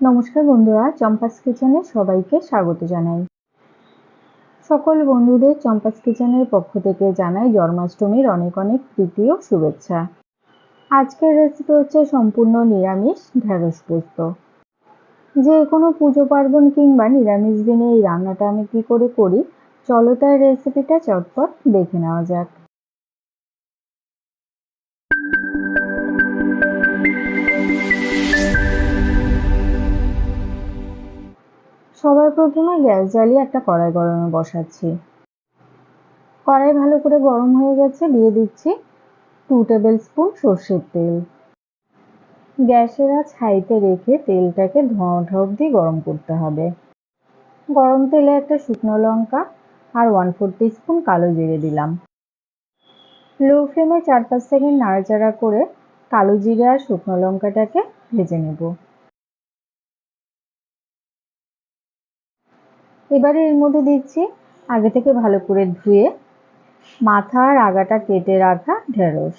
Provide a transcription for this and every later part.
নমস্কার বন্ধুরা, চম্পাস কিচেনে সবাইকে স্বাগত জানাই। সকল বন্ধুদের চম্পাস কিচেনের পক্ষ থেকে জানাই জন্মাষ্টমীর অনেক অনেক প্রীতি ও শুভেচ্ছা। আজকের রেসিপি হচ্ছে সম্পূর্ণ নিরামিষ ঢেঁড়স পোস্ত। যে কোনো পুজো পার্বণ কিংবা নিরামিষ দিনে এই রান্নাটা আমি কি করে করি, চলো তার রেসিপিটা চটপট দেখে নেওয়া যাক। সবার প্রথমে গ্যাস জ্বালিয়ে একটা কড়াই গরমে বসাচ্ছি। কড়াই ভালো করে গরম হয়ে গেছে, দিয়ে দিচ্ছি 2 টেবিল স্পুন সর্ষের তেল। গ্যাসের আঁচ হাইতে রেখে তেলটাকে ধোঁয়া ওঠা অবধি গরম করতে হবে। গরম তেলে একটা শুকনো লঙ্কা আর 1/4 টিস্পুন কালো জিরে দিলাম। লো ফ্লেমে 4-5 সেকেন্ড নাড়াচাড়া করে কালো জিরে আর শুকনো লঙ্কাটাকে ভেজে নেব। এবারে এর মধ্যে দিচ্ছি আগে থেকে ভালো করে ধুয়ে মাথা আর আগাটা কেটে রাখা ঢেঁড়স।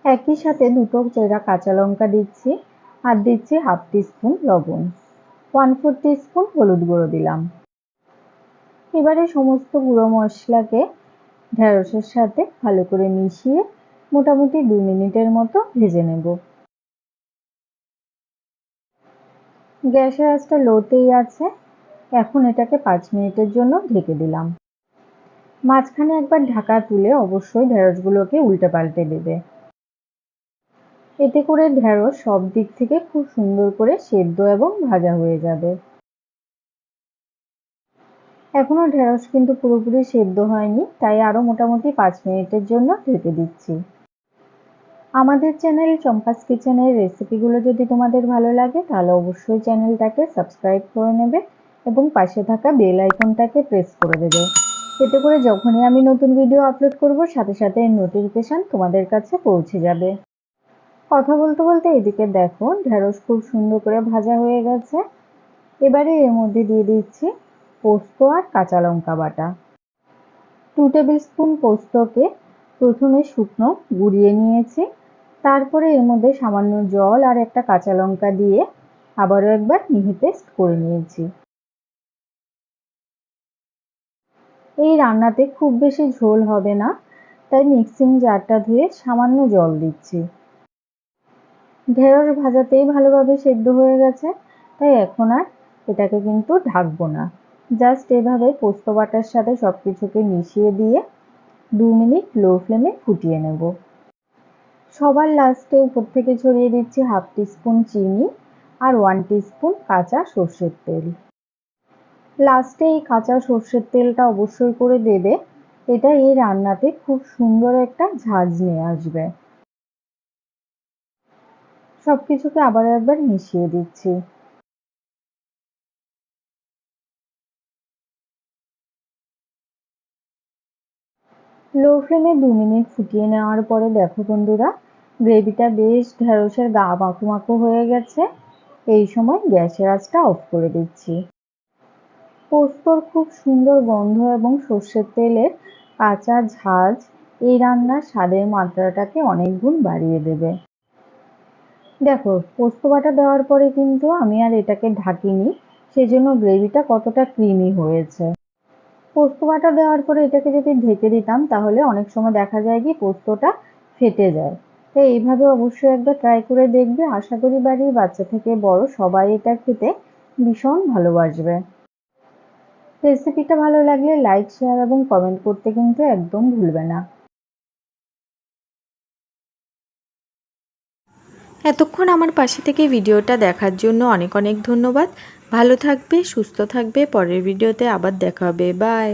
একই সাথে দুটো চেরা কাঁচা লঙ্কা দিচ্ছি আর দিচ্ছি 1/2 টিস্পুন লবণ, 1/4 টিস্পুন হলুদ গুঁড়ো দিলাম। এবারে সমস্ত গুঁড়ো মশলাকে ঢেঁড়সের সাথে ভালো করে মিশিয়ে মোটামুটি 2 মিনিটের মতো ভেজে নেব। গ্যাসের আঁচটা লোতেই আছে। এখন এটাকে 5 মিনিটের জন্য ঢেকে দিলাম। মাঝখানে একবার ঢাকা তুলে অবশ্যই ঢেঁড়সগুলোকে উল্টে পাল্টে দেবে। এতে করে ঢেঁড়স সব দিক থেকে খুব সুন্দর করে সেদ্ধ এবং ভাজা হয়ে যাবে। এখনো ঢেঁড়স কিন্তু পুরোপুরি সেদ্ধ হয়নি, তাই আরো মোটামুটি 5 মিনিটের জন্য ঢেকে দিচ্ছি। আমাদের চ্যানেল চম্পাস কিচেনের রেসিপিগুলো যদি তোমাদের ভালো লাগে তাহলে অবশ্যই চ্যানেলটাকে সাবস্ক্রাইব করে নেবে এবং পাশে থাকা বেল আইকনটাকে প্রেস করে দেবে। এতে করে যখনই আমি নতুন ভিডিও আপলোড করব সাথে সাথে এর নোটিফিকেশন তোমাদের কাছে পৌঁছে যাবে। কথা বলতে বলতে এদিকে দেখো ঢেঁড়স খুব সুন্দর করে ভাজা হয়ে গেছে। এবারে এর মধ্যে দিয়ে দিচ্ছি পোস্ত আর কাঁচা লঙ্কা বাটা। 2 টেবিল স্পুন পোস্তকে প্রথমে শুকনো গুঁড়িয়ে নিয়েছি, তারপরে এর মধ্যে সামান্য জল আর একটা কাঁচা লঙ্কা দিয়ে আবারও একবার মিহি পেস্ট করে নিয়েছি। এই রান্নাতে খুব বেশি ঝোল হবে না, তাই মিক্সিং জারটা ধুয়ে সামান্য জল দিচ্ছি। ঢেঁড়স ভাজাতেই ভালোভাবে সেদ্ধ হয়ে গেছে, তাই এখন আর এটাকে কিন্তু ঢাকবো না। জাস্ট এভাবে পোস্ত বাটার সাথে সবকিছুকে মিশিয়ে দিয়ে 2 মিনিট লো ফ্লেমে ফুটিয়ে নেব। সবার লাস্টে উপর থেকে ছড়িয়ে দিচ্ছি 1/2 টিস্পুন চিনি আর 1 টিস্পুন কাঁচা সর্ষের তেল। লাস্টে এই কাঁচা সর্ষের তেলটা অবশ্যই করে দেবে, এটা এই রান্নাতে খুব সুন্দর একটা ঝাঁঝ নিয়ে আসবে। সবকিছুকে আবার একবার মিশিয়ে দিচ্ছি। লো ফ্লেমে 2 মিনিট ফুটিয়ে নেওয়ার পরে দেখো বন্ধুরা, গ্রেভিটা বেশ ঢেঁড়সের গা মাখো মাখো হয়ে গেছে। এই সময় গ্যাসের আঁচটা অফ করে দিচ্ছি। পোস্তর খুব সুন্দর গন্ধ এবং সর্ষের তেলের কাঁচা ঝাঁঝ এই রান্নার স্বাদের মাত্রাটাকে অনেক গুণ বাড়িয়ে দেবে। দেখো পোস্ত বাটা দেওয়ার পরে কিন্তু আমি আর এটাকে ঢাকিনি, সেজন্য গ্রেভিটা কতটা ক্রিমি হয়েছে। পোস্ত বাটা দেওয়ার পরে এটাকে যদি ঢেকে দিতাম তাহলে অনেক সময় দেখা যায় কি পোস্তটা ফেটে যায়। তাই এইভাবে অবশ্যই একবার ট্রাই করে দেখবে। আশা করি বাড়ির বাচ্চা থেকে বড় সবাই এটা খেতে ভীষণ ভালোবাসবে। রেসিপিটা ভালো লাগলে লাইক, শেয়ার এবং কমেন্ট করতে কিন্তু একদম ভুলবে না। এতক্ষণ আমার পাশে থেকে ভিডিওটা দেখার জন্য অনেক অনেক ধন্যবাদ। ভালো থাকবে, সুস্থ থাকবে। পরের ভিডিওতে আবার দেখা হবে। বাই।